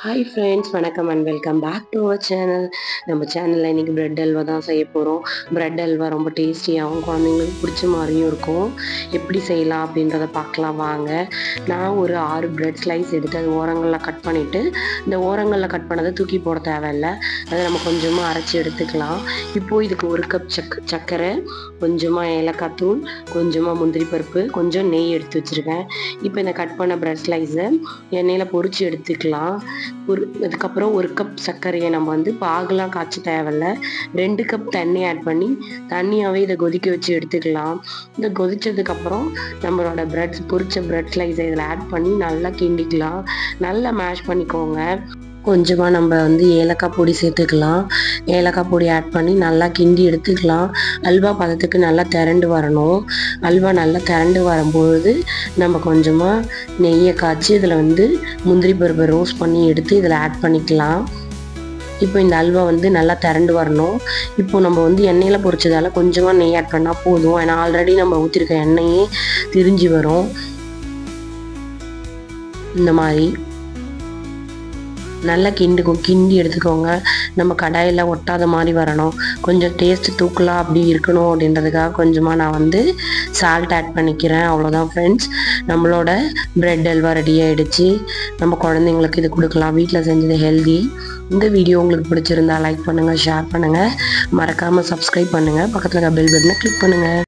Hi friends, வணக்கம் and welcome back to our channel. நம்ம சேனலில் இன்றைக்கி ப்ரெட் அல்வா தான் செய்ய போகிறோம். ப்ரெட் அல்வா ரொம்ப டேஸ்டியாகவும் குழந்தைங்களுக்கு பிடிச்ச மாதிரியும் இருக்கும். எப்படி செய்யலாம் அப்படின்றத பார்க்கலாம் வாங்க. நான் ஒரு 6 ப்ரெட் ஸ்லைஸ் எடுத்து அது ஓரங்களில் கட் பண்ணிவிட்டு, இந்த ஓரங்களில் கட் பண்ணதை தூக்கி போட தேவையில்லை, அதை நம்ம கொஞ்சமாக அரைச்சி எடுத்துக்கலாம். இப்போது இதுக்கு 1 கப் சர்க்கரை, கொஞ்சமாக ஏலக்காய் தூள், கொஞ்சமாக முந்திரி பருப்பு, கொஞ்சம் நெய் எடுத்து வச்சுருக்கேன். இப்போ இந்த கட் பண்ண ப்ரெட் ஸ்லைஸை எண்ணெயில் பொரித்து எடுத்துக்கலாம். அதுக்கப்புறம் 1 கப் சர்க்கரையை நம்ம பாகுலாம் காய்ச்ச தேவையில்லை, 2 கப் தண்ணி ஆட் பண்ணி தண்ணியாகவே இதை கொதிக்க வச்சு எடுத்துக்கலாம். இதை கொதிச்சதுக்கப்புறம் நம்மளோட பொரிச்ச ப்ரெட் ஸ்லைஸை இதில் ஆட் பண்ணி நல்லா கிண்டிக்கலாம். நல்லா மேஷ் பண்ணிக்கோங்க. கொஞ்சமாக நம்ம ஏலக்காய் பொடி சேர்த்துக்கலாம். ஏலக்காய் பொடி ஆட் பண்ணி நல்லா கிண்டி எடுத்துக்கலாம். அல்வா பதத்துக்கு நல்லா திரண்டு வரணும். அல்வா நல்லா திரண்டு வரும்பொழுது நம்ம கொஞ்சமாக நெய்யை காய்ச்சி இதில் முந்திரி பருப்பை ரோஸ்ட் பண்ணி எடுத்து இதில் ஆட் பண்ணிக்கலாம். இப்போ இந்த அல்வா நல்லா திரண்டு வரணும். இப்போ நம்ம எண்ணெயில் பொரிச்சதால் கொஞ்சமாக நெய் ஆட் பண்ணால் போதும். ஏன்னா ஆல்ரெடி நம்ம ஊற்றிருக்க எண்ணெயே திரிஞ்சு வரும். இந்த மாதிரி நல்லா கிண்டி எடுத்துக்கோங்க. நம்ம கடாயில் ஒட்டாத மாதிரி வரணும். கொஞ்சம் டேஸ்ட்டு தூக்கலாம் அப்படி இருக்கணும் அப்படின்றதுக்காக கொஞ்சமாக நான் சால்ட் ஆட் பண்ணிக்கிறேன். அவ்வளோதான் ஃப்ரெண்ட்ஸ், நம்மளோட ப்ரெட் அல்வா ரெடி ஆகிடுச்சு. நம்ம குழந்தைங்களுக்கு இது கொடுக்கலாம். வீட்டில் செஞ்சது ஹெல்தி. இந்த வீடியோ உங்களுக்கு பிடிச்சிருந்தா லைக் பண்ணுங்கள், ஷேர் பண்ணுங்கள், மறக்காமல் சப்ஸ்கிரைப் பண்ணுங்கள், பக்கத்தில் இருக்க பெல் பட்டனை கிளிக் பண்ணுங்கள்.